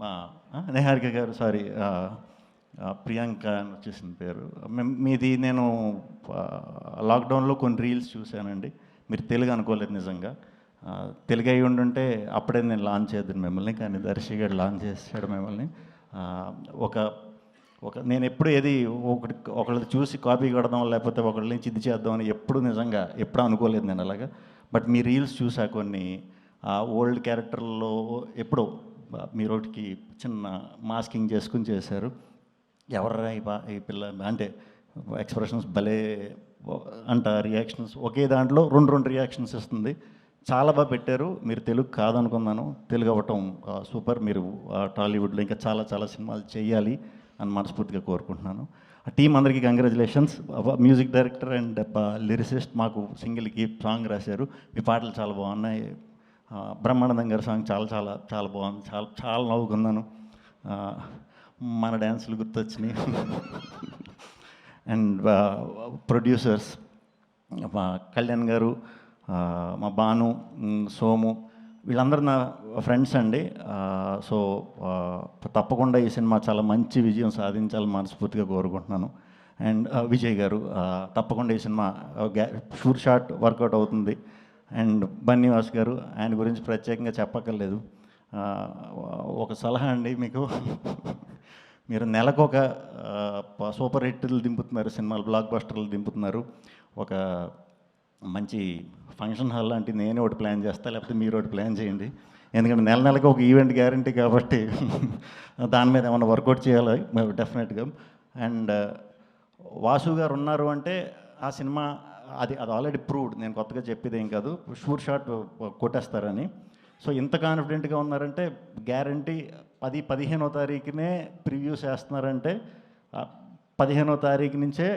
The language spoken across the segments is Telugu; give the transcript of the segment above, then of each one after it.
ఆహ్, నిహారిక గారు సారీ ప్రియాంక అని వచ్చేసిన పేరు. మీది నేను లాక్డౌన్లో కొన్ని రీల్స్ చూశానండి. మీరు తెలుగు అనుకోలేదు నిజంగా. తెలుగు అయి ఉండుంటే అప్పుడే నేను లాంచ్ చేద్దాను మిమ్మల్ని, కానీ దర్శి గారు లాంచ్ చేసాడు మిమ్మల్ని. ఒక ఒక నేను ఎప్పుడు ఏది ఒకళ్ళది చూసి కాపీ కొడదాం లేకపోతే ఒకళ్ళ నుంచి ఇది చేద్దాం అని ఎప్పుడు నిజంగా ఎప్పుడు అనుకోలేదు నేను అలాగా. బట్ మీ రీల్స్ చూసా కొన్ని ఓల్డ్ క్యారెక్టర్లో ఎప్పుడో మీరు ఒకటికి చిన్న మాస్కింగ్ చేసుకుని చేశారు. ఎవర్రా ఈ పిల్ల అంటే ఎక్స్ప్రెషన్స్ భలే అంట, రియాక్షన్స్ ఒకే దాంట్లో రెండు రియాక్షన్స్ ఇస్తుంది. చాలా బాగా పెట్టారు. మీరు తెలుగు కాదనుకున్నాను, తెలుగు అవ్వటం సూపర్. మీరు టాలీవుడ్లో ఇంకా చాలా చాలా సినిమాలు చేయాలి అని మనస్ఫూర్తిగా కోరుకుంటున్నాను. ఆ టీం అందరికీ congratulations. Music director and lyricist మాకు సింగిల్కి సాంగ్ రాశారు. మీ పాటలు చాలా బాగున్నాయి. బ్రహ్మానందం గారి సాంగ్ చాలా చాలా చాలా బాగుంది. చాలా చాలా నవ్వుకున్నాను. మన డ్యాన్సులు గుర్తొచ్చినాయి. అండ్ ప్రొడ్యూసర్స్ మా కళ్యాణ్ గారు, మా భాను, సోము, వీళ్ళందరూ నా ఫ్రెండ్స్ అండి. సో తప్పకుండా ఈ సినిమా చాలా మంచి విజయం సాధించాలని మనస్ఫూర్తిగా కోరుకుంటున్నాను. అండ్ విజయ్ గారు తప్పకుండా ఈ సినిమా షూర్ షాట్ వర్కౌట్ అవుతుంది. అండ్ బన్నీవాస్ గారు, ఆయన గురించి ప్రత్యేకంగా చెప్పక్కర్లేదు. ఒక సలహా అండి మీకు, మీరు నెలకు ఒక సూపర్ హిట్లు దింపుతున్నారు, సినిమాలు బ్లాక్ బస్టర్లు దింపుతున్నారు. ఒక మంచి ఫంక్షన్ హాల్ లాంటి నేనే ఒకటి ప్లాన్ చేస్తాను, లేకపోతే మీరు ఒకటి ప్లాన్ చేయండి. ఎందుకంటే నెలకి ఒక ఈవెంట్ గ్యారంటీ కాబట్టి దాని మీద ఏమైనా వర్కౌట్ చేయాలి డెఫినెట్గా. అండ్ వాసు గారు ఉన్నారు అంటే ఆ సినిమా అది ఆల్రెడీ ప్రూవ్డ్, నేను కొత్తగా చెప్పేది ఏం కాదు, షూర్ షాట్ కొట్టేస్తారని. సో ఇంత కాన్ఫిడెంట్గా ఉన్నారంటే గ్యారంటీ 15వ తారీఖునే ప్రివ్యూస్ వేస్తున్నారంటే 15వ తారీఖు నుంచే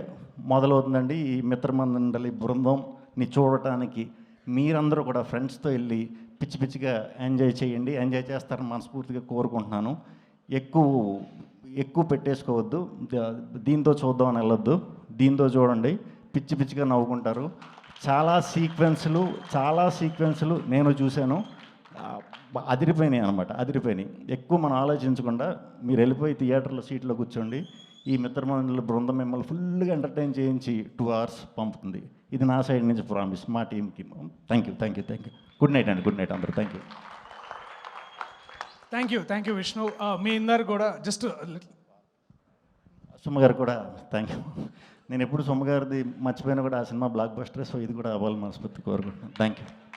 మొదలవుతుందండి ఈ మిత్రమండలి బృందంని చూడటానికి. మీరందరూ కూడా ఫ్రెండ్స్తో వెళ్ళి పిచ్చి పిచ్చిగా ఎంజాయ్ చేయండి, ఎంజాయ్ చేస్తారని మనస్ఫూర్తిగా కోరుకుంటున్నాను. ఎక్కువ పెట్టేసుకోవద్దు, దీంతో చూద్దామని వెళ్ళొద్దు, దీంతో చూడండి, పిచ్చి పిచ్చిగా నవ్వుకుంటారు. చాలా సీక్వెన్సులు నేను చూశాను, అదిరిపోయినాయి అనమాట, అదిరిపోయినాయి. ఎక్కువ మనం ఆలోచించకుండా మీరు వెళ్ళిపోయి థియేటర్లో సీట్లో కూర్చోండి. ఈ మిత్రమండలి బృందం మిమ్మల్ని ఫుల్గా ఎంటర్టైన్ చేయించి 2 hours పంపుతుంది. ఇది నా సైడ్ నుంచి ప్రామిస్ మా టీంకి. Thank you. గుడ్ నైట్ అండి, గుడ్ నైట్ అందరూ. Thank you Vishnu. మీ అందరు కూడా జస్ట్ సుమ్మగారు కూడా థ్యాంక్ యూ. నేను ఎప్పుడు సుమ్మగారిది మర్చిపోయినా కూడా ఆ సినిమా బ్లాక్ బస్టర్, సో ఇది కూడా అవ్వాలి మనస్ఫూర్తి కోరుకుంటున్నాను. Thank you.